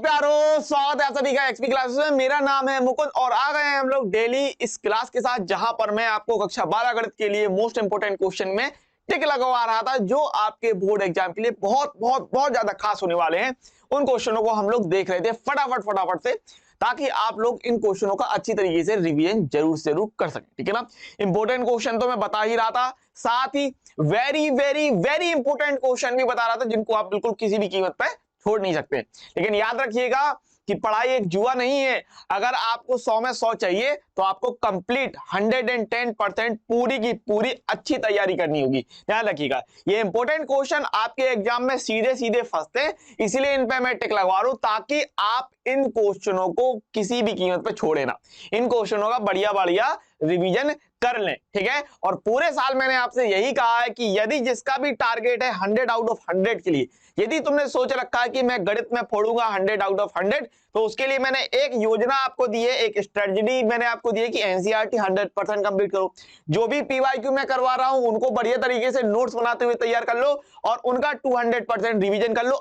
प्यारो, स्वागत है आप सभी का एक्सपी क्लासेस में। मेरा नाम है मुकुंद और आ गए हैं हम लोग डेली इस क्लास के साथ, जहां पर मैं आपको कक्षा 12 गणित के लिए मोस्ट इंपोर्टेंट क्वेश्चन में टिक लगवा रहा था, जो आपके बोर्ड एग्जाम के लिए बहुत बहुत बहुत ज्यादा खास होने वाले हैं। उन क्वेश्चनों को हम लोग देख रहे थे फटाफट फटाफट से, ताकि आप लोग इन क्वेश्चनों का अच्छी तरीके से रिवीजन जरूर कर सकें। ठीक है ना। इंपोर्टेंट क्वेश्चन तो मैं बता ही रहा था, साथ ही very very very important question भी बता रहा था, जिनको आप बिल्कुल किसी भी कीमत पर छोड़ नहीं सकते। लेकिन याद रखिएगा कि पढ़ाई एक जुआ नहीं है। अगर आपको 100 में 100 चाहिए तो आपको कंप्लीट 110% पूरी की पूरी अच्छी तैयारी करनी होगी। ध्यान रखिएगा, ये इंपॉर्टेंट क्वेश्चन आपके एग्जाम में सीधे सीधे फंसते हैं, इसीलिए इन पे मैं टिक लगवा रहा हूं, ताकि आप इन क्वेश्चनों को किसी भी कीमत पे छोड़े ना। इन क्वेश्चनों का बढ़िया बढ़िया रिवीजन कर लें। ठीक है। और पूरे साल मैंने आपसे यही कहा है कि यदि जिसका भी टारगेट है 100 आउट ऑफ 100 के लिए, यदि तुमने सोच रखा है कि मैं गणित में फोड़ूंगा 100 आउट ऑफ 100, तो उसके लिए मैंने एक योजना आपको दी है, एक स्ट्रेटजी मैंने आपको दी है कि एनसीईआरटी 100% कंप्लीट करो। जो भी पीवाईक्यू मैं करवा रहा हूं उनको बढ़िया तरीके से नोट्स बनाते हुए तैयार कर लो और उनका 200% रिवीजन कर लो।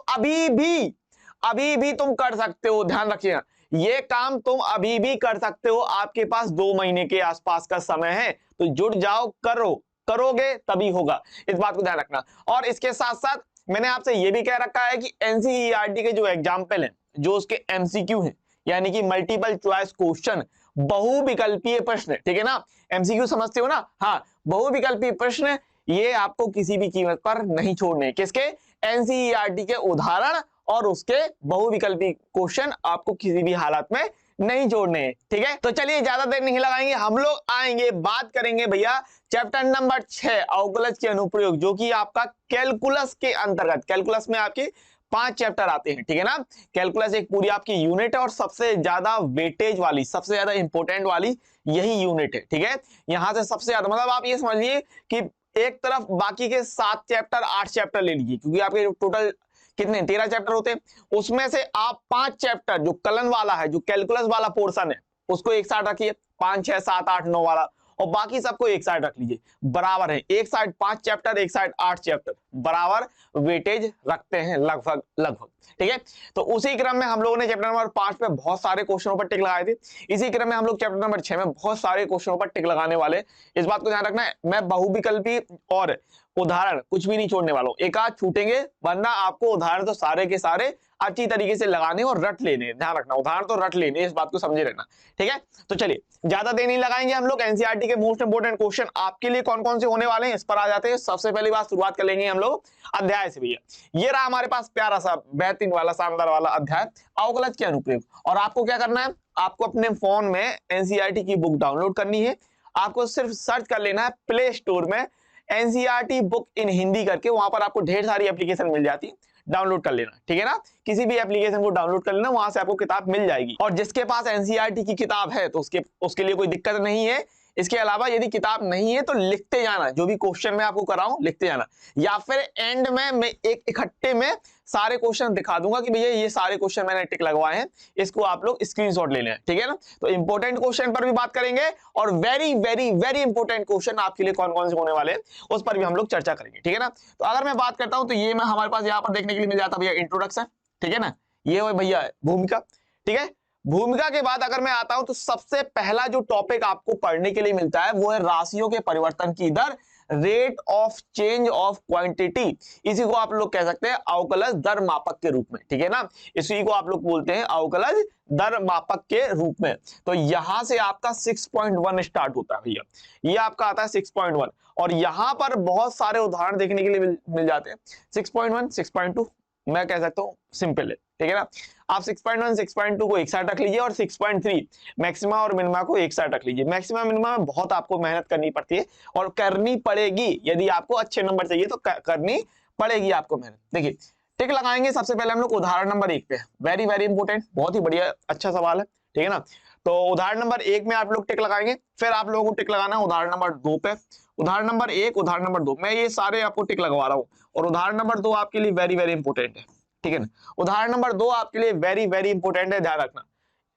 अभी भी तुम कर सकते हो। ध्यान रखिएगा, ये काम तुम अभी भी कर सकते हो। आपके पास 2 महीने के आसपास का समय है, तो जुट जाओ, करोगे तभी होगा। इस बात को ध्यान रखना। और इसके साथ साथ मैंने आपसे यह भी कह रखा है कि एनसीईआरटी के जो एग्जाम्पल हैं, जो उसके एमसीक्यू हैं, यानी कि मल्टीपल चॉइस क्वेश्चन, बहुविकल्पीय प्रश्न, ठीक है ना। एमसीक्यू समझते हो ना। हाँ, बहुविकल्पीय प्रश्न, ये आपको किसी भी कीमत पर नहीं छोड़ने। किसके? एनसीईआरटी के उदाहरण और उसके बहुविकल्पी क्वेश्चन आपको किसी भी हालत में नहीं जोड़ने। ठीक है। तो चलिए ज्यादा देर नहीं लगाएंगे, हम लोग आएंगे, बात करेंगे भैया चैप्टर नंबर 6 अवकलज के अनुप्रयोग, जो कि आपका कैलकुलस के अंतर्गत। कैलकुलस में आपके 5 चैप्टर आते हैं। ठीक है ना। कैलकुलस एक पूरी आपकी यूनिट है और सबसे ज्यादा वेटेज वाली, सबसे ज्यादा इंपोर्टेंट वाली यही यूनिट है। ठीक है। यहां से सबसे ज्यादा, मतलब आप ये समझिए कि एक तरफ बाकी के 7 चैप्टर 8 चैप्टर ले लीजिए, क्योंकि आपके टोटल कितने 13 चैप्टर होते हैं, उसमें से आप 5 चैप्टर जो कलन वाला है, जो कैलकुलस वाला पोर्शन है, उसको एक साथ रखिए। 5 6 7 8 9 वाला, और बाकी सबको एक साइड रख लीजिए। बराबर है, एक साइड 5 चैप्टर, एक साइड 8 चैप्टर, बराबर वेटेज रखते हैं लगभग लगभग। ठीक है। तो उसी क्रम में हम लोगों ने चैप्टर नंबर 5 पे बहुत सारे क्वेश्चनों पर टिक लगाए थे। इसी क्रम में हम लोग चैप्टर नंबर 6 में बहुत सारे क्वेश्चनों पर टिक लगाने वाले। इस बात को ध्यान रखना है, मैं बहुविकल्पी और उदाहरण कुछ भी नहीं छोड़ने वाला हूं। एक आध छूटेंगे, वरना आपको उदाहरण तो सारे के सारे अच्छी तरीके से लगाने और रट लेने। ध्यान रखना, उदाहरण तो रट लेने, इस बात को समझे रहना। ठीक है। तो चलिए ज्यादा देर नहीं लगाएंगे, हम लोग एनसीईआरटी के मोस्ट इंपोर्टेंट क्वेश्चन आपके लिए कौन कौन से होने वाले हैं, इस पर आ जाते हैं। सबसे पहली बात शुरुआत कर लेंगे हम लोग अध्याय से। भैया ये रहा हमारे पास प्यारा सा बेहतरीन वाला शानदार वाला अध्याय, अवकलज के अनुप्रयोग। और आपको क्या करना है, आपको अपने फोन में एनसीईआरटी की बुक डाउनलोड करनी है। आपको सिर्फ सर्च कर लेना है प्ले स्टोर में एनसीईआरटी बुक इन हिंदी करके, वहां पर आपको ढेर सारी एप्लीकेशन मिल जाती है, डाउनलोड कर लेना। ठीक है ना। किसी भी एप्लीकेशन को डाउनलोड कर लेना, वहां से आपको किताब मिल जाएगी। और जिसके पास एनसीईआरटी की किताब है तो उसके लिए कोई दिक्कत नहीं है। इसके अलावा यदि किताब नहीं है तो लिखते जाना, जो भी क्वेश्चन मैं आपको कराऊं लिखते जाना, या फिर एंड में मैं एक इकट्ठे में सारे क्वेश्चन दिखा दूंगा कि भैया ये सारे क्वेश्चन मैंने टिक लगवाए हैं, इसको आप लोग स्क्रीनशॉट ले लें। ठीक है ना। तो इंपॉर्टेंट क्वेश्चन पर भी बात करेंगे और very very very important question आपके लिए कौन कौन से होने वाले हैं उस पर भी हम लोग चर्चा करेंगे। ठीक है ना। तो अगर मैं बात करता हूं तो ये मैं हमारे पास यहाँ पर देखने के लिए मिल जाता भैया इंट्रोडक्शन। ठीक है ना। ये हो भैया भूमिका। ठीक है। भूमिका के बाद अगर मैं आता हूं तो सबसे पहला जो टॉपिक आपको पढ़ने के लिए मिलता है वो है राशियों के परिवर्तन की दर, rate of change of quantity. इसी को आप लोग कह सकते हैं अवकलज दर मापक के रूप में। ठीक है ना। इसी को आप लोग बोलते हैं अवकलज दर मापक के रूप में। तो यहां से आपका 6.1 स्टार्ट होता है भैया, ये आपका आता है 6.1, और यहां पर बहुत सारे उदाहरण देखने के लिए मिल जाते हैं। 6.1 6.2 मैं कह सकता हूं सिंपल है। ठीक है ना। आप 6.1 6.2 को एक साथ रख लीजिए और 6.3 मैक्सिमा और मिनिमा को एक साथ रख लीजिए। मैक्सिमा मिनिमा में बहुत आपको मेहनत करनी पड़ती है और करनी पड़ेगी, यदि आपको अच्छे नंबर चाहिए तो करनी पड़ेगी आपको मेहनत। देखिए टिक लगाएंगे सबसे पहले हम लोग उदाहरण नंबर 1 पे। वेरी वेरी इंपोर्टेंट, बहुत ही बढ़िया अच्छा सवाल है। ठीक है ना। तो उदाहरण नंबर 1 में आप लोग टिक लगाएंगे, फिर आप लोगों को टिक लगाना है उदाहरण नंबर 2 पे। उदाहरण नंबर 1 उदाहरण नंबर 2 मैं ये सारे आपको टिक लगवा रहा हूं, और उदाहरण नंबर 2 आपके लिए वेरी वेरी इंपोर्टेंट है। ठीक है ना। उदाहरण नंबर 2 आपके लिए वेरी वेरी इंपोर्टेंट है, ध्यान रखना,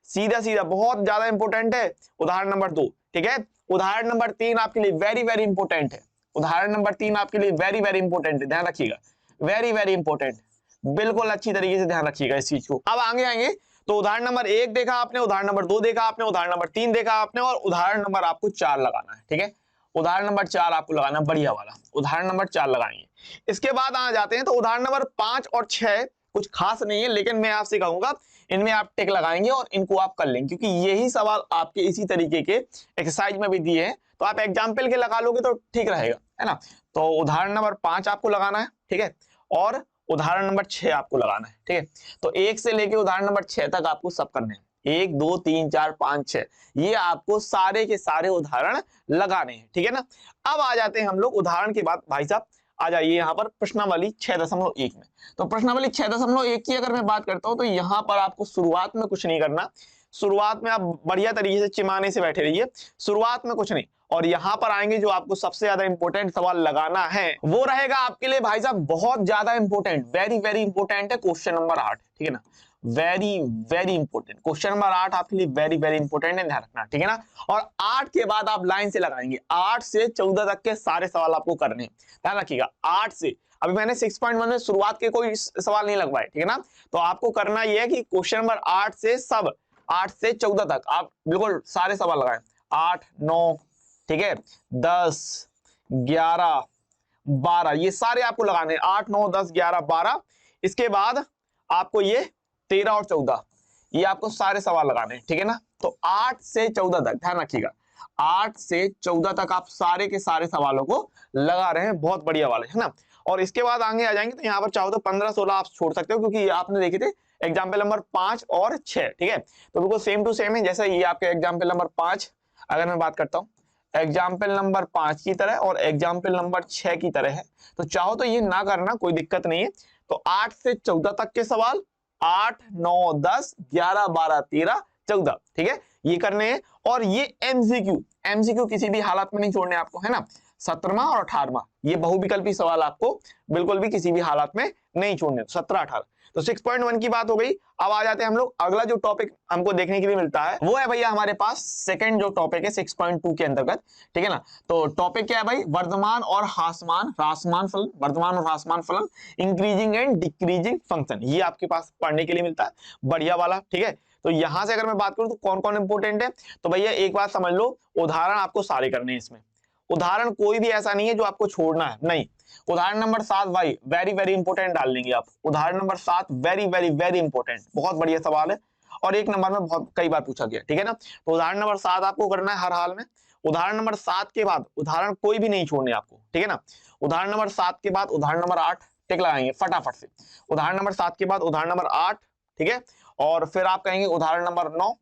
सीधा सीधा बहुत ज्यादा इंपोर्टेंट है उदाहरण नंबर 2। ठीक है। उदाहरण नंबर 3 आपके लिए वेरी वेरी इंपोर्टेंट है। उदाहरण नंबर 3 आपके लिए वेरी वेरी इंपोर्टेंट है, ध्यान रखिएगा, वेरी वेरी इंपोर्टेंट। बिल्कुल अच्छी तरीके से ध्यान रखिएगा इस चीज को। अब आगे आएंगे तो उदाहरण नंबर 1 देखा आपने, उदाहरण नंबर 2 देखा आपने, उदाहरण नंबर 3 देखा आपने, और उदाहरण नंबर आपको 4 लगाना है। ठीक है, उदाहरण नंबर 4 आपको लगाना है, बढ़िया वाला उदाहरण नंबर 4 लगाएंगे। इसके बाद आ जाते हैं तो उदाहरण नंबर 5 और 6 कुछ खास नहीं है, लेकिन मैं आपसे कहूंगा इनमें आप टिक लगाएंगे और इनको आप कर लेंगे, क्योंकि यही सवाल आपके इसी तरीके के एक्सरसाइज में भी दिए हैं, तो आप एग्जाम्पल के लगा लोगे तो ठीक रहेगा, है ना। तो उदाहरण नंबर 5 आपको लगाना है, ठीक है, और उदाहरण नंबर 6 आपको लगाना है। ठीक है, तो 1 से लेके उदाहरण नंबर 6 तक आपको सब करने हैं, 1 2 3 4 5 6, ये आपको सारे के सारे उदाहरण लगाने हैं। ठीक है ना। अब आ जाते हैं हम लोग उदाहरण के बाद, भाई साहब आ जाइए यहाँ पर प्रश्नावली 6.1 में। तो प्रश्नावली 6.1 की अगर मैं बात करता हूं तो यहाँ पर आपको शुरुआत में कुछ नहीं करना, शुरुआत में आप बढ़िया तरीके से चिमाने से बैठे रहिए, शुरुआत में कुछ नहीं। और यहाँ पर आएंगे जो आपको सबसे ज्यादा इंपॉर्टेंट सवाल लगाना है वो रहेगा आपके लिए भाई साहब बहुत ज्यादा इंपॉर्टेंट, वेरी वेरी इंपॉर्टेंट है, क्वेश्चन नंबर 8। ठीक है ना, very very important question number 8 आपके लिए वेरी वेरी इंपॉर्टेंट है, ध्यान रखना। ठीक है ना। और 8 के बाद आप लाइन से लगाएंगे, 8 से 14 तक के सारे सवाल आपको करने हैं, ध्यान रखिएगा। 8 से, अभी मैंने 6.1 में शुरुआत के कोई सवाल नहीं लगवाए, ठीक है ना। तो आपको करना यह है कि क्वेश्चन नंबर 8 से सब 8 से 14 तक आप बिल्कुल सारे सवाल लगाएं, 8 9, ठीक है, 10 11 12, ये सारे आपको लगाने हैं, 8 9 10 11 12। इसके बाद आपको ये 13 और 14, ये आपको सारे सवाल लगाने हैं। ठीक है ना। तो 8 से 14 तक ध्यान रखिएगा, 8 से 14 तक आप सारे के सारे सवालों को लगा रहे हैं, बहुत बढ़िया वाले, है ना। और इसके बाद आगे आ जाएंगे तो यहाँ पर चाहो तो 15 16 आप छोड़ सकते हो, क्योंकि आपने देखे थे एग्जाम्पल नंबर 5 और 6। ठीक है, तो बिल्कुल सेम टू सेम है, जैसे ये आपके एग्जाम्पल नंबर 5 अगर मैं बात करता हूँ एग्जाम्पल नंबर 5 की तरह और एग्जाम्पल नंबर 6 की तरह है, तो चाहो तो ये ना करना, कोई दिक्कत नहीं है। तो 8 से 14 तक के सवाल, 8 9 10 11 12 13 14, ठीक है, ये करने हैं। और ये एमसीक्यू, एमसीक्यू किसी भी हालत में नहीं छोड़ने आपको, है ना। 17वां और 18वां ये बहुविकल्पी सवाल आपको बिल्कुल भी किसी भी हालत में नहीं छोड़ने, 17 18। तो 6.1 की बात हो गई। अब आ जाते हैं हम लोग, अगला जो टॉपिक हमको देखने के लिए मिलता है वो है भैया हमारे पास सेकंड जो टॉपिक है 6.2 के अंतर्गत। ठीक है ना। तो टॉपिक क्या है भाई, वर्तमान और ह्रासमान फलन, वर्तमान और ह्रासमान फलन, इंक्रीजिंग एंड डिक्रीजिंग फंक्शन, ये आपके पास पढ़ने के लिए मिलता है, बढ़िया वाला। ठीक है, तो यहां से अगर मैं बात करूं तो कौन कौन इंपोर्टेंट है, तो भैया एक बात समझ लो, उदाहरण आपको सारे करने हैं इसमें, उदाहरण कोई भी ऐसा नहीं है जो आपको छोड़ना है, नहीं। उदाहरण नंबर 7 भाई वेरी वेरी इंपोर्टेंट डाल लेंगे आप, उदाहरण number 7 very very very important, बहुत बढ़िया सवाल है और 1 नंबर में बहुत कई बार पूछा गया। ठीक है ना। तो उदाहरण नंबर 7 आपको करना है हर हाल में। उदाहरण नंबर 7 के बाद उदाहरण कोई भी नहीं छोड़ने आपको। ठीक है ना। उदाहरण नंबर 7 के बाद उदाहरण नंबर 8 टिक लगाएंगे फटाफट से, उदाहरण नंबर 7 के बाद उदाहरण नंबर 8, ठीक है, और फिर आप कहेंगे उदाहरण नंबर 9।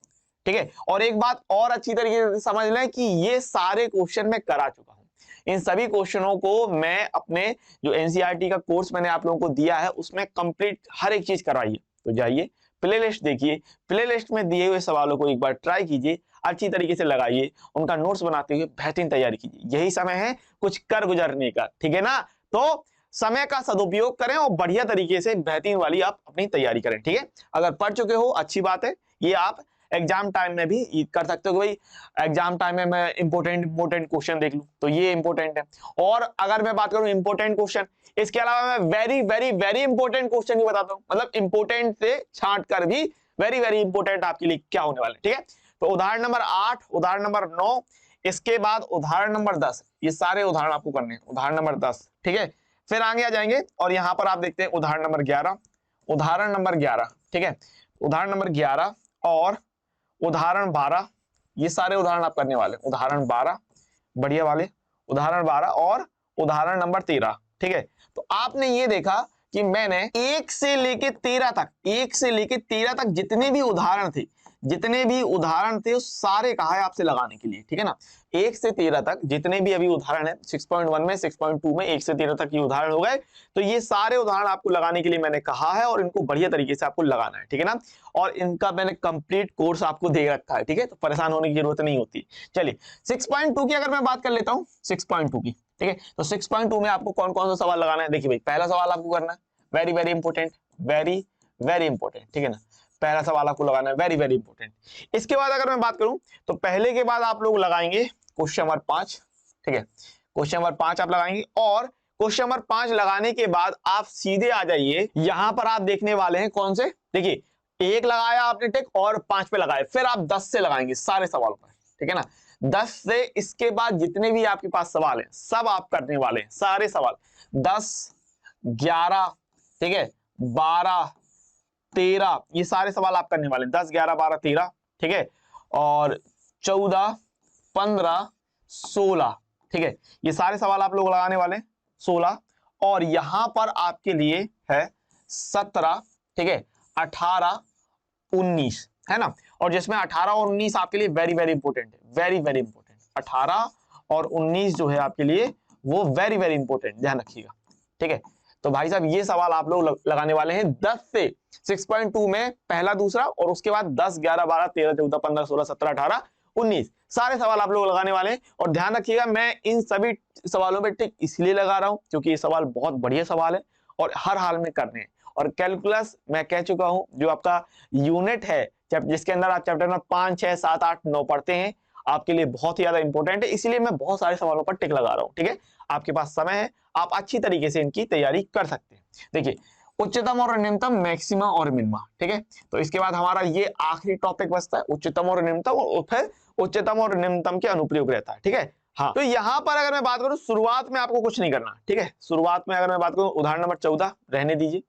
ठीक है, और एक बात और अच्छी तरीके से समझ लें कि ये सारे क्वेश्चन मैं करा चुका हूं, इन सभी क्वेश्चनों को मैं अपने जो एनसीईआरटी का कोर्स मैंने आप लोगों को दिया है उसमें कंप्लीट हर एक चीज करवाइए। तो जाइए प्लेलिस्ट देखिए, प्लेलिस्ट में दिए हुए सवालों को एक बार ट्राई कीजिए, अच्छी तरीके से लगाइए, उनका नोट्स बनाते हुए बेहतरीन तैयारी कीजिए, यही समय है कुछ कर गुजरने का। ठीक है ना। तो समय का सदुपयोग करें और बढ़िया तरीके से बेहतरीन वाली आप अपनी तैयारी करें। ठीक है, अगर पढ़ चुके हो अच्छी बात है, ये आप एग्जाम टाइम में भी कर सकते हो, भाई एग्जाम टाइम में मैं इंपोर्टेंट क्वेश्चन देख लूं तो ये इंपोर्टेंट है। और अगर मैं बात करूं इंपोर्टेंट क्वेश्चन, इसके अलावा मैं very very very important question भी बताता हूं, मतलब इंपोर्टेंट से छांट कर भी वेरी वेरी इंपोर्टेंट आपके लिए क्या होने वाले। ठीक है, तो उदाहरण नंबर 8, उदाहरण नंबर 9, इसके बाद उदाहरण नंबर 10, ये सारे उदाहरण आपको करने हैं, उदाहरण नंबर 10। ठीक है, फिर आगे आ जाएंगे और यहां पर आप देखते हैं उदाहरण नंबर 11, उदाहरण नंबर 11, ठीक है, उदाहरण नंबर 11 और उदाहरण 12, ये सारे उदाहरण आप करने वाले, उदाहरण 12 बढ़िया वाले, उदाहरण 12 और उदाहरण नंबर 13। ठीक है, तो आपने ये देखा कि मैंने 1 से लेके 13 तक, 1 से लेके 13 तक जितने भी उदाहरण थे, जितने भी उदाहरण थे उस सारे कहा है आपसे लगाने के लिए। ठीक है ना, 1 से 13 तक जितने भी अभी उदाहरण है 6.1 में 6.2 में 1 से 13 तक ये उदाहरण हो गए, तो ये सारे उदाहरण आपको लगाने के लिए मैंने कहा है और इनको बढ़िया तरीके से आपको लगाना है। ठीक है ना, और इनका मैंने कंप्लीट कोर्स आपको दे रखा है। ठीक है, तो परेशान होने की जरूरत नहीं होती। चलिए 6.2 की अगर मैं बात कर लेता हूँ, 6.2 की, ठीक है, तो 6.2 में आपको कौन कौन सा सवाल लगाना है, देखिए भाई पहला सवाल आपको करना है very very important, very very important. ठीक है ना, पहला सवाल आपको लगाना है वेरी वेरी इंपोर्टेंट। इसके बाद अगर मैं बात करूं तो पहले के बाद आप लोग लगाएंगे क्वेश्चन नंबर 5। ठीक है, क्वेश्चन नंबर 5 आप लगाएंगे और क्वेश्चन नंबर 5 लगाने के बाद आप सीधे आ जाइए, यहां पर आप देखने वाले हैं कौन से, देखिए 1 लगाया आपने टिक और 5 पे लगाए, फिर आप 10 से लगाएंगे सारे सवालों पर, ठीक है ना। 10 से इसके बाद जितने भी आपके पास सवाल हैं सब आप करने वाले हैं, सारे सवाल 10, 11, ठीक है, 12, 13, ये सारे सवाल आप करने वाले हैं, 10, 11, 12, 13, ठीक है, और 14, 15, 16, ठीक है, ये सारे सवाल आप लोग लगाने वाले हैं 16, और यहां पर आपके लिए है 17, ठीक है, 18, 19, है ना। और जिसमें 18 और 19 आपके लिए वेरी वेरी इंपॉर्टेंट है, वेरी वेरी इंपॉर्टेंट। 18 और 19 जो है आपके लिए वो वेरी वेरी इंपॉर्टेंट, ध्यान रखिएगा, ठीक है। तो भाई साहब ये सवाल आप लोग लगाने वाले हैं 10 से 6.2 में पहला दूसरा, और उसके बाद 10, 11, 12, 13, 14, 15, 16, 17, 18, 19 सारे सवाल आप लोग लगाने वाले हैं। और ध्यान रखिएगा मैं इन सभी सवालों पे टिक इसलिए लगा रहा हूं क्योंकि ये सवाल बहुत बढ़िया सवाल है और हर हाल में करने हैं। और कैलकुलस मैं कह चुका हूं जो आपका यूनिट है जिसके अंदर आप चैप्टर नंबर 5, 6, 7, 8, 9 पढ़ते हैं, आपके लिए बहुत ही ज्यादा इंपॉर्टेंट है, इसीलिए मैं बहुत सारे सवालों पर टिक लगा रहा हूं, ठीक है। आपके पास समय है, आप अच्छी तरीके से इनकी तैयारी कर सकते हैं। देखिए उच्चतम और निम्नतम, मैक्सिमा और मिनिमा, ठीक है। तो इसके बाद हमारा ये आखिरी टॉपिक बचता है उच्चतम और निम्नतम, और फिर उच्चतम और निम्नतम के अनुप्रयोग रहता है, ठीक है। हाँ, तो यहां पर अगर मैं बात करूं शुरुआत में आपको कुछ नहीं करना, ठीक है। शुरुआत में अगर मैं बात करूं उदाहरण नंबर 14 रहने दीजिए,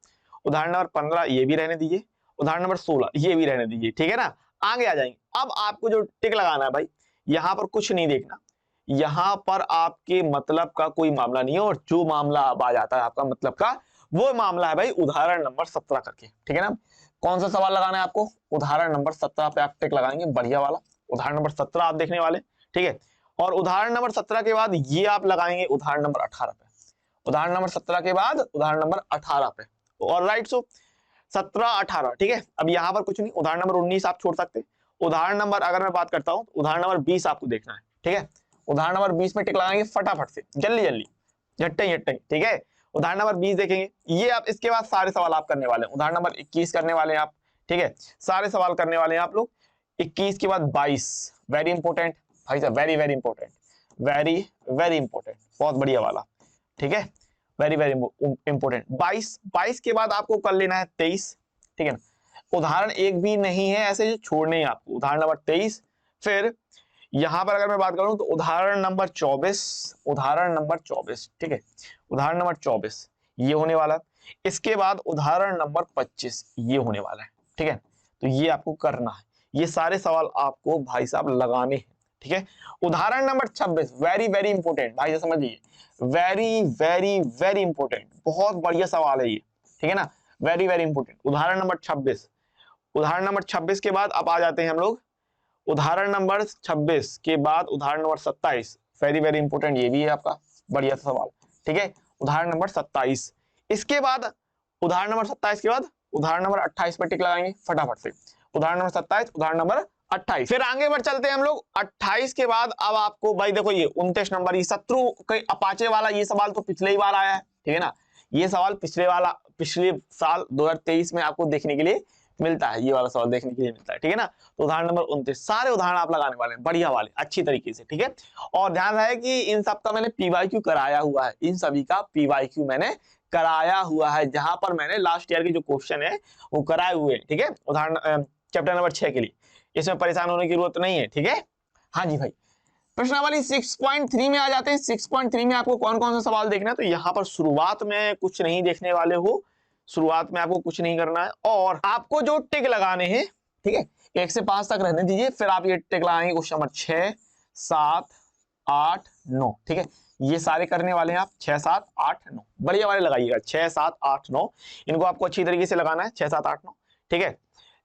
उदाहरण नंबर 15 ये भी रहने दीजिए, उदाहरण नंबर 16 ये भी रहने दीजिए, ठीक है ना। आगे आ जाएंगे, अब आपको जो टिक लगाना है भाई, यहां पर कुछ नहीं देखना, यहां पर आपके मतलब का कोई मामला नहीं है, और जो मामला अब आ जाता है आपका मतलब का, वो मामला है भाई उदाहरण नंबर 17 करके, ठीक है ना। कौन सा सवाल लगाना है आपको, उदाहरण नंबर 17 पे आप टिक लगाएंगे, बढ़िया वाला उदाहरण नंबर 17 आप देखने वाले, ठीक है। और उदाहरण नंबर 17 के बाद ये आप लगाएंगे उदाहरण नंबर 18 पे, उदाहरण नंबर 17 के बाद उदाहरण नंबर 18 पे, और राइट। सो 17, 18, ठीक है। अब यहां पर कुछ नहीं, उदाहरण नंबर 19 आप छोड़ सकते हैं। उदाहरण नंबर अगर मैं बात करता हूं, उदाहरण नंबर 20 आपको देखना है, ठीक है। उदाहरण नंबर 20 में टिक लगाएंगे फटाफट से, जल्दी जल्दी, झट्टे झट्टे, ठीक है। उदाहरण नंबर 20 देखेंगे, ये आप इसके बाद सारे सवाल आप करने वाले हैं। उदाहरण नंबर 21 करने वाले हैं आप, ठीक है, सारे सवाल करने वाले हैं आप लोग। 21 के बाद 22 वेरी इंपॉर्टेंट भाई साहब, very very important, very very important, बहुत बढ़िया वाला, ठीक है, वेरी वेरी इंपॉर्टेंट। 22 के बाद आपको कर लेना है 23, ठीक है ना। उदाहरण एक भी नहीं है ऐसे जो छोड़ने हैं आपको, उदाहरण नंबर 23। फिर यहां पर अगर मैं बात करूं तो उदाहरण नंबर 24, उदाहरण नंबर 24, ठीक है, उदाहरण नंबर 24 ये होने वाला है। इसके बाद उदाहरण नंबर 25 ये होने वाला है, ठीक है। तो ये आपको करना है, ये सारे सवाल आपको भाई साहब लगाने हैं, ठीक है। उदाहरण नंबर 26 वेरी वेरी इंपॉर्टेंट भाई साहब, समझिए, वेरी वेरी वेरी इंपॉर्टेंट, बहुत बढ़िया सवाल है ये, ठीक है ना, वेरी वेरी इंपॉर्टेंट। उदाहरण नंबर 26, उदाहरण नंबर 26 के बाद अब आ जाते हैं हम लोग उदाहरण नंबर 26 के बाद उदाहरण नंबर 27, वेरी वेरी इंपॉर्टेंट, ये भी है आपका बढ़िया सवाल, ठीक है। उदाहरण नंबर 27, इसके बाद उदाहरण नंबर 27 के बाद उदाहरण नंबर 28 पे टिक लगाएंगे फटाफट से, उदाहरण नंबर 27, उदाहरण नंबर 28। फिर आगे बढ़ चलते हैं हम लोग 28 के बाद। अब आपको भाई देखो ये 29 नंबर, ये शत्रु के अपाचे वाला ये सवाल तो पिछले ही बार आया है, ठीक है ना। ये सवाल पिछले साल 2023 में आपको देखने के लिए मिलता है, ये वाला सवाल देखने के लिए मिलता है, ठीक है ना। तो उदाहरण नंबर 29 सारे उदाहरण आप लगाने वाले हैं बढ़िया वाले अच्छी तरीके से, ठीक है। और ध्यान रहे कि इन सब का मैंने पीवाईक्यू कराया हुआ है, इन सभी का पीवाईक्यू मैंने कराया हुआ है, जहां पर मैंने लास्ट ईयर के जो क्वेश्चन है वो कराए हुए हैं, ठीक है। उदाहरण चैप्टर नंबर 6 के लिए, इसमें परेशान होने की जरूरत नहीं है, ठीक है। हाँ जी भाई, प्रश्नावली 6.3 में आ जाते हैं। 6.3 में आपको कौन कौन सा सवाल देखना है, तो यहाँ पर शुरुआत में कुछ नहीं देखने वाले हो, शुरुआत में आपको कुछ नहीं करना है, और आपको जो टिक लगाने हैं, ठीक है, 1 से 5 तक रहने दीजिए, फिर आप ये टिक लगाएंगे क्वेश्चन नंबर 6, 7, 8, 9, ठीक है। ये सारे करने वाले हैं आप 6, 7, 8, 9 बढ़िया वाले लगाइएगा, 6, 7, 8, 9 इनको आपको अच्छी तरीके से लगाना है, 6, 7, 8, 9, ठीक है,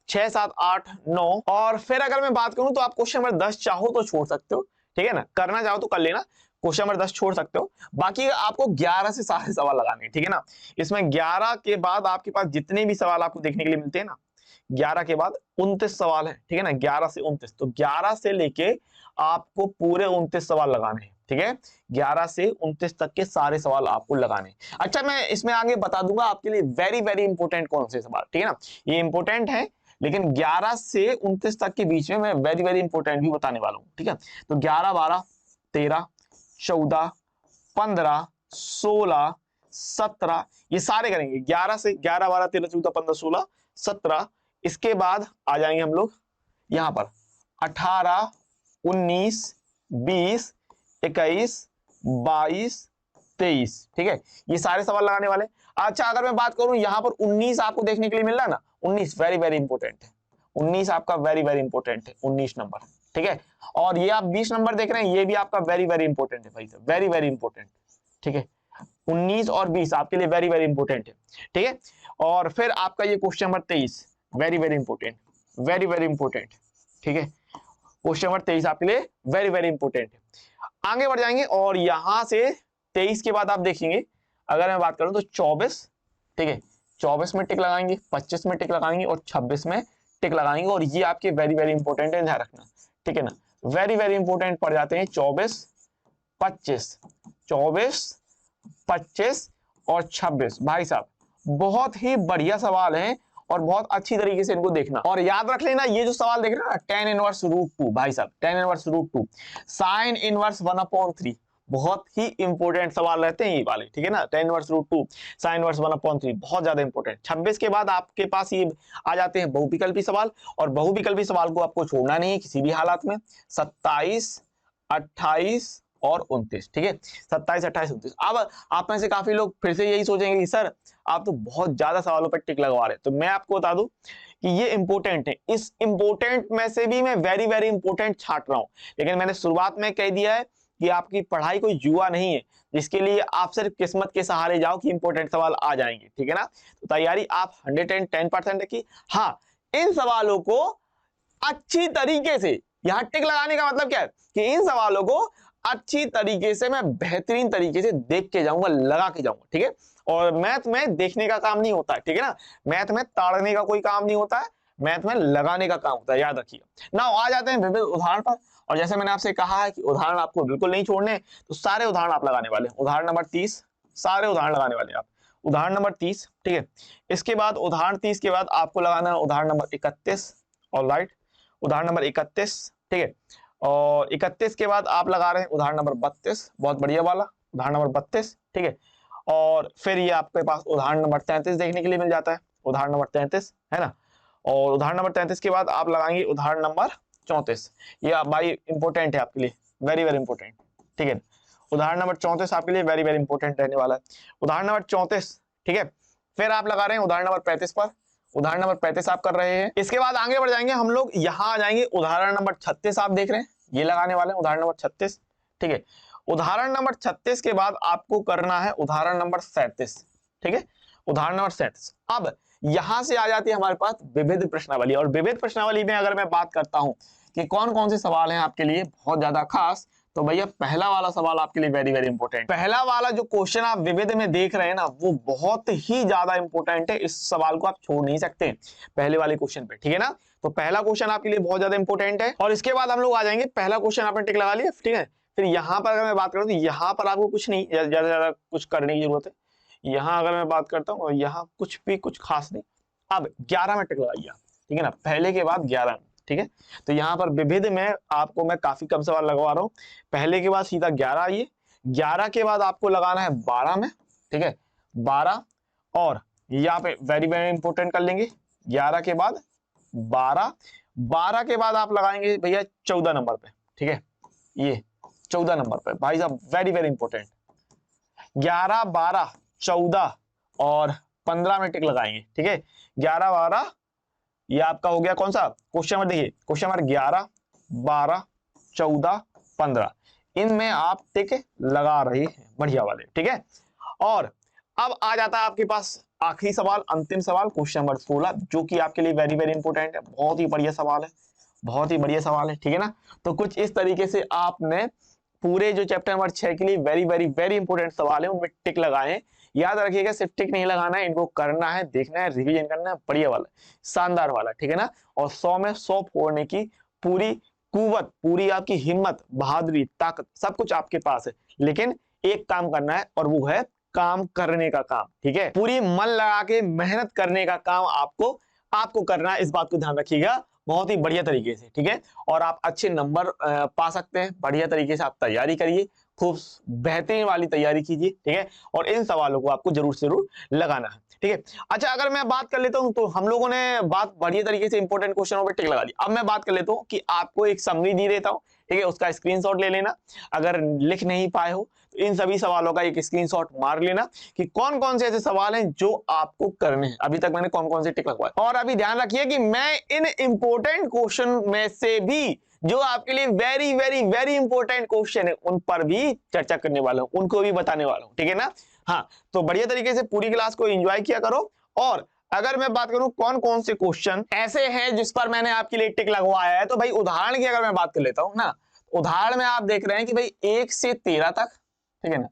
6, 7, 8, 9। और फिर अगर मैं बात करूं तो आप क्वेश्चन नंबर 10 चाहो तो छोड़ सकते हो, ठीक है ना, करना चाहो तो कर लेना, क्वेश्चन नंबर 10 छोड़ सकते हो, बाकी आपको 11 से सारे सवाल लगाने हैं, ठीक है ना। इसमें 11 के बाद आपके पास जितने भी सवाल आपको देखने के लिए मिलते हैं ना, 11 के बाद 29 सवाल है, ठीक है ना, 11 से 29, तो 11 से लेके आपको पूरे 29 सवाल लगाने हैं, ठीक है। 11 से 29 तक के सारे सवाल आपको लगाने हैं। अच्छा, मैं इसमें आगे बता दूंगा आपके लिए वेरी वेरी इंपॉर्टेंट कौन से सवाल, ठीक है ना, ये इंपॉर्टेंट है, लेकिन 11 से 29 तक के बीच में मैं वेरी वेरी इंपॉर्टेंट भी बताने वाला हूं, ठीक है। तो 11, 12, 13, 14, 15, 16, 17, ये सारे करेंगे 11 से 11, 12, 13, 14, 15, 16, 17। इसके बाद आ जाएंगे हम लोग यहां पर 18, 19, 20, 21, 22, 23। ठीक है, ये सारे सवाल लगाने वाले। अच्छा, अगर मैं बात करूं यहां पर 19 आपको देखने के लिए मिल रहा है ना, 19 वेरी वेरी इंपॉर्टेंट है। 19 आपका वेरी वेरी इंपॉर्टेंट है, 19 नंबर। ठीक है, और ये आप 20 नंबर देख रहे हैं, ये भी आपका वेरी वेरी इंपॉर्टेंट है भाई साहब, वेरी वेरी इंपॉर्टेंट। ठीक है, 19 और 20 आपके लिए वेरी वेरी इंपॉर्टेंट है। ठीक है, और फिर आपका ये question number 23 very very important, very very important. ठीक है, क्वेश्चन नंबर 23 आपके लिए वेरी वेरी इंपॉर्टेंट है। आगे बढ़ जाएंगे और यहां से 23 के बाद आप देखेंगे, अगर मैं बात करूं तो 24। ठीक है, 24 में टिक लगाएंगे, 25 में टिक लगाएंगे और 26 में टिक लगाएंगे, और ये आपके वेरी वेरी इंपॉर्टेंट है, ध्यान रखना। ठीक है ना, वेरी वेरी इंपॉर्टेंट पड़ जाते हैं 24, 25, 24, 25 और 26। भाई साहब बहुत ही बढ़िया सवाल है और बहुत अच्छी तरीके से इनको देखना, और याद रख लेना ये जो सवाल देख रहे हैं ना, tan इनवर्स रूट 2, भाई साहब tan inverse root 2, sin inverse 1/3, बहुत ही इंपॉर्टेंट सवाल रहते हैं ये वाले। ठीक है ना, tan inverse root 2, sin inverse 1/3 बहुत ज्यादा इंपॉर्टेंट। 26 के बाद आपके पास ये आ जाते हैं बहुविकल्पी सवाल, और बहुविकल्पी सवाल को आपको छोड़ना नहीं है किसी भी हालात में। 27, 28 और 29। ठीक है, 27, 28, 29। अब आप में से काफी लोग फिर से यही सोचेंगे कि सर आप तो बहुत ज्यादा सवालों पर टिक लगवा रहे हैं, तो मैं आपको बता दूं कि ये इंपॉर्टेंट है। इस इंपॉर्टेंट में से भी मैं वेरी वेरी इंपॉर्टेंट छांट रहा हूं, लेकिन मैंने शुरुआत में कह दिया है कि आपकी पढ़ाई कोई जुआ नहीं है जिसके लिए आप सिर्फ किस्मत के सहारे जाओ कि इंपॉर्टेंट सवाल आ जाएंगे। ठीक है ना, तो तैयारी आप 110% रखिए। हाँ, इन सवालों को अच्छी तरीके से, यहां टिक लगाने का मतलब क्या है कि इन सवालों को अच्छी तरीके से मैं बेहतरीन तरीके से देख के जाऊंगा, लगा के जाऊंगा। ठीक है, और मैथ में देखने का काम नहीं होता है। ठीक है ना, मैथ में ताड़ने का कोई काम नहीं होता है, मैथ में लगाने का काम होता है, याद रखिएगा ना। आ जाते हैं विभिन्न उदाहरण पर, और जैसे मैंने आपसे कहा है कि उदाहरण आपको बिल्कुल नहीं छोड़ने, तो सारे उदाहरण आप लगाने वाले हैं। उदाहरण नंबर 30, सारे उदाहरण लगाने वाले हैं आप। उदाहरण नंबर 30, ठीक है। इसके बाद उदाहरण 30 के बाद आपको लगाना है उदाहरण नंबर 31। ऑलराइट, उदाहरण नंबर 31। ठीक है, और 31 के बाद आप लगा रहे हैं उदाहरण नंबर 32, बहुत बढ़िया वाला उदाहरण नंबर 32। ठीक है, और फिर ये आपके पास उदाहरण नंबर 33 देखने के लिए मिल जाता है, उदाहरण नंबर 33 है ना। और उदाहरण नंबर 33 के बाद आप लगाएंगे उदाहरण नंबर 34। ये भाई इंपॉर्टेंट है आपके लिए, वेरी वेरी इंपॉर्टेंट। ठीक है, उदाहरण नंबर 34 आपके लिए वेरी वेरी इंपॉर्टेंट रहने वाला है, उदाहरण नंबर 34। ठीक है, फिर आप लगा रहे हैं उदाहरण नंबर 35 पर, उदाहरण नंबर 35 आप कर रहे हैं। इसके बाद आगे बढ़ जाएंगे हम लोग, यहां आ जाएंगे उदाहरण नंबर 36 आप देख रहे हैं, ये लगाने वाले हैं उदाहरण नंबर 36। ठीक है, उदाहरण नंबर 36 के बाद आपको करना है उदाहरण नंबर 37। ठीक है, उदाहरण नंबर 37। अब यहां से आ जाती है हमारे पास विविध प्रश्नावली, और विविध प्रश्नावली में अगर मैं बात करता हूं कि कौन कौन से सवाल हैं आपके लिए बहुत ज्यादा खास, तो भैया पहला वाला सवाल आपके लिए वेरी वेरी इंपॉर्टेंट। पहला वाला जो क्वेश्चन आप विविध में देख रहे हैं ना, वो बहुत ही ज्यादा इंपॉर्टेंट है, इस सवाल को आप छोड़ नहीं सकते पहले वाले क्वेश्चन पे। ठीक है ना, तो पहला क्वेश्चन आपके लिए बहुत ज्यादा इंपॉर्टेंट है। और इसके बाद हम लोग आ जाएंगे, पहला क्वेश्चन आपने टिक लगा लिया। ठीक है, फिर यहाँ पर अगर मैं बात करूँ तो यहाँ पर आपको कुछ नहीं ज्यादा ज्यादा कुछ करने की जरूरत है। यहाँ अगर मैं बात करता हूँ, यहाँ कुछ भी कुछ खास नहीं। अब 11 में टिक लगाइए, ठीक है ना, पहले के बाद 11 में। ठीक है, तो यहाँ पर विविध में आपको मैं काफी कम सवाल लगवा रहा हूँ। पहले के बाद सीधा 11 आइए, 11 के बाद आपको लगाना है 12 में। ठीक है, 12, और यहाँ पे वेरी वेरी इंपॉर्टेंट कर लेंगे 11 के बाद 12। 12 के बाद आप लगाएंगे भैया 14 नंबर पे। ठीक है, ये 14 नंबर पे भाई साहब वेरी वेरी इंपॉर्टेंट। 11, 12, 14 और 15 में टिक लगाएंगे। ठीक है, 11, 12, ये आपका हो गया कौन सा क्वेश्चन नंबर, देखिए क्वेश्चन नंबर 11, 12, 14, 15, इनमें आप टिक लगा रहे हैं, बढ़िया वाले। ठीक है, और अब आ जाता है आपके पास आखिरी सवाल, अंतिम सवाल, क्वेश्चन नंबर 16, जो कि आपके लिए वेरी वेरी इंपॉर्टेंट है, बहुत ही बढ़िया सवाल है, बहुत ही बढ़िया सवाल है। ठीक है ना, तो कुछ इस तरीके से आपने पूरे जो चैप्टर नंबर 6 के लिए वेरी वेरी वेरी इंपॉर्टेंट सवाल है उनमें टिक लगाए हैं। याद रखिएगा, सिर्फ टिक नहीं लगाना है, इनको करना है, देखना है, रिवीजन करना है, बढ़िया वाला, शानदार वाला। ठीक है ना, और 100 में 100 फोड़ने की पूरी कुव्वत, पूरी आपकी हिम्मत, बहादुरी, ताकत, सब कुछ आपके पास है, लेकिन एक काम करना है और वो है काम करने का काम। ठीक है, पूरी मन लगा के मेहनत करने का काम आपको करना है, इस बात को ध्यान रखिएगा बहुत ही बढ़िया तरीके से। ठीक है, और आप अच्छे नंबर पा सकते हैं, बढ़िया तरीके से आप तैयारी करिए, खूब बेहतरीन वाली तैयारी कीजिए, ठीक है। और इन सवालों को आपको जरूर से जरूर लगाना है, ठीक है। अच्छा, अगर मैं बात कर लेता हूं तो हम लोगों ने बात बढ़िया तरीके से इंपॉर्टेंट क्वेश्चनों पे टिक लगा दी। अब मैं बात कर लेता हूं कि आपको एक समरी दी देता हूं, ठीक है, उसका स्क्रीनशॉट ले लेना। अगर लिख नहीं पाए हो तो इन सभी सवालों का एक स्क्रीनशॉट मार लेना कि कौन कौन से ऐसे सवाल हैं जो आपको करने हैं। अभी तक मैंने कौन कौन से टिक लगवाए, और अभी ध्यान रखिए कि मैं इन इंपॉर्टेंट क्वेश्चन में से भी जो आपके लिए very very very important question है उन पर भी चर्चा करने वाला हूं, उनको भी बताने वाला हूं, ठीक है ना। हाँ, तो बढ़िया तरीके से पूरी क्लास को एंजॉय किया करो। और अगर मैं बात करूं कौन कौन से क्वेश्चन ऐसे हैं जिस पर मैंने आपके लिए टिक लगवाया है, तो भाई उदाहरण की अगर मैं बात कर लेता हूं ना, उदाहरण में आप देख रहे हैं कि भाई 1 से 13 तक, ठीक है ना,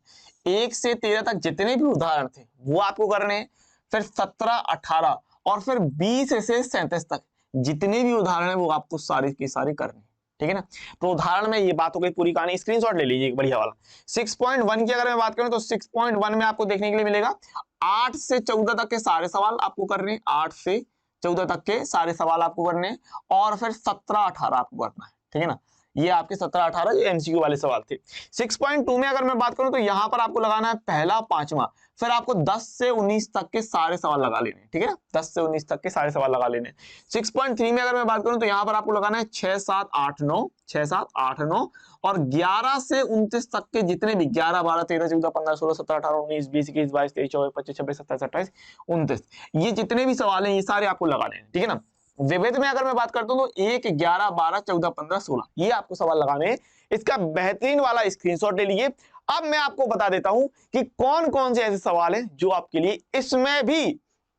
1 से 13 तक जितने भी उदाहरण थे वो आपको करने हैं। फिर 17, 18 और फिर 20 से 37 तक जितने भी उदाहरण है वो आपको सारे के सारे करने हैं, ठीक है ना। तो उदाहरण में ये बात हो गई पूरी कहानी। स्क्रीनशॉट ले लीजिए बढ़िया वाला। 6.1 की अगर मैं बात करूं तो 6.1 में आपको देखने के लिए मिलेगा 8 से 14 तक के सारे सवाल आपको करने हैं, 8 से 14 तक के सारे सवाल आपको करने हैं, और फिर 17, 18 आपको करना है, ठीक है ना। ये आपके 17, 18 जो एमसीक्यू वाले सवाल थे। 6.2 में अगर मैं बात करूं तो यहां पर आपको लगाना है पहला, पांचवा, फिर आपको 10 से 19 तक के सारे सवाल लगा लेने हैं, ठीक है ना, 10 से 19 तक के सारे सवाल लगा लेने हैं। 6.3 में अगर मैं बात करूं तो यहां पर आपको लगाना है 6, 7, 8, 9, 6, 7, 8, 9 और 11 से 29 तक के जितने भी 11, 12, 13, 14, 15, 16, 17, 18, 19, 20, 21, 22, 23, 24, 25, 26, 27, 28, 29, ये जितने भी सवाल हैं ये सारे आपको लगाने हैं, ठीक है ना। विविध में अगर मैं बात करता हूं तो 1, 11, 12, 14, 15, 16 ये आपको सवाल लगाने हैं। इसका बेहतरीन वाला स्क्रीनशॉट ले लीजिए। अब मैं आपको बता देता हूं कि कौन कौन से ऐसे सवाल हैं जो आपके लिए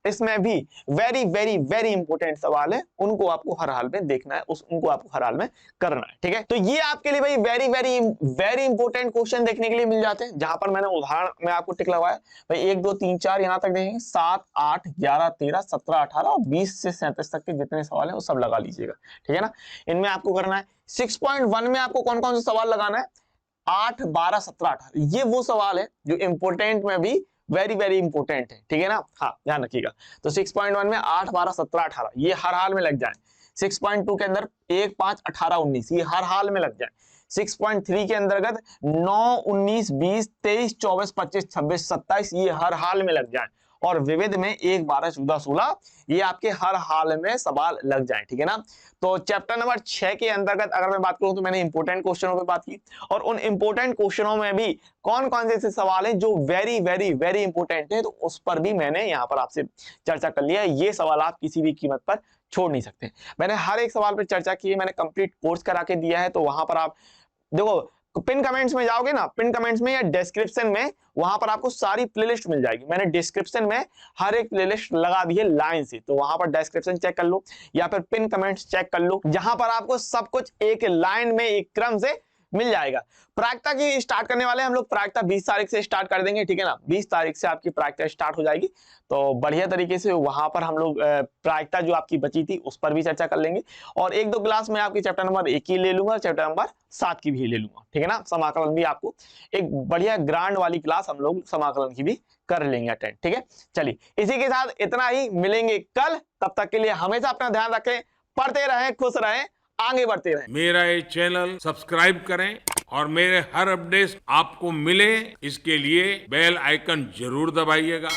इसमें भी वेरी वेरी वेरी इंपॉर्टेंट सवाल है, उनको आपको हर हाल में देखना है, उनको आपको हर हाल में करना है, ठीक है। तो ये आपके लिए भाई very very very important question देखने के लिए मिल जाते हैं, जहां पर मैंने उदाहरण में आपको टिक लगाया भाई 1, 2, 3, 4 यहां तक देखेंगे, 7, 8, 11, 13, 17, 18 और 20 से 37 तक के जितने सवाल है वो सब लगा लीजिएगा, ठीक है ना। इनमें आपको करना है। 6.1 में आपको कौन कौन से सवाल लगाना है, 8, 12, 17, 18 ये वो सवाल है जो इंपोर्टेंट में भी वेरी वेरी इंपोर्टेंट है, ठीक है ना। हाँ, ध्यान रखिएगा। तो 6.1 में 8, 12, 17, 18 ये हर हाल में लग जाए। 6.2 के अंदर 1, 5, 18, 19 ये हर हाल में लग जाए। 6.3 के अंतर्गत 9, 19, 20, 23, 24, 25, 26, 27 ये हर हाल में लग जाए। और विविध में 1, 12, 14, 16 ये आपके हर हाल में सवाल लग जाए, ठीक है ना। तो चैप्टर नंबर 6 के अंतर्गत अगर मैं बात करूं तो मैंने इंपोर्टेंट क्वेश्चनों पे बात की, और उन इंपोर्टेंट क्वेश्चनों में भी कौन कौन से ऐसे सवाल हैं जो वेरी वेरी वेरी इंपोर्टेंट है, तो उस पर भी मैंने यहाँ पर आपसे चर्चा कर लिया है। ये सवाल आप किसी भी कीमत पर छोड़ नहीं सकते। मैंने हर एक सवाल पर चर्चा की है, मैंने कंप्लीट कोर्स करा के दिया है, तो वहां पर आप देखो पिन कमेंट्स में जाओगे ना, पिन कमेंट्स में या डिस्क्रिप्शन में वहां पर आपको सारी प्लेलिस्ट मिल जाएगी। मैंने डिस्क्रिप्शन में हर एक प्लेलिस्ट लगा दी है लाइन से, तो वहां पर डिस्क्रिप्शन चेक कर लो या फिर पिन कमेंट्स चेक कर लो, जहां पर आपको सब कुछ एक लाइन में एक क्रम से मिल जाएगा। प्रायिकता की स्टार्ट करने वाले हम लोग, प्रायिकता 20 तारीख से स्टार्ट कर देंगे, ठीक है ना। 20 तारीख से आपकी प्रायिकता स्टार्ट हो जाएगी, तो बढ़िया तरीके से वहां पर हम लोग प्रायिकता जो आपकी बची थी उस पर भी चर्चा कर लेंगे। और 1-2 क्लास में आपकी चैप्टर नंबर 1 की ले लूंगा, चैप्टर नंबर 7 की भी ले लूंगा, ठीक है ना। समाकलन भी आपको एक बढ़िया ग्रांड वाली क्लास हम लोग समाकलन की भी कर लेंगे अटेंड, ठीक है। चलिए, इसी के साथ इतना ही, मिलेंगे कल। तब तक के लिए हमेशा अपना ध्यान रखें, पढ़ते रहें, खुश रहें, आगे बढ़ते रहें। मेरा ये चैनल सब्सक्राइब करें और मेरे हर अपडेट आपको मिले, इसके लिए बेल आइकन जरूर दबाइएगा।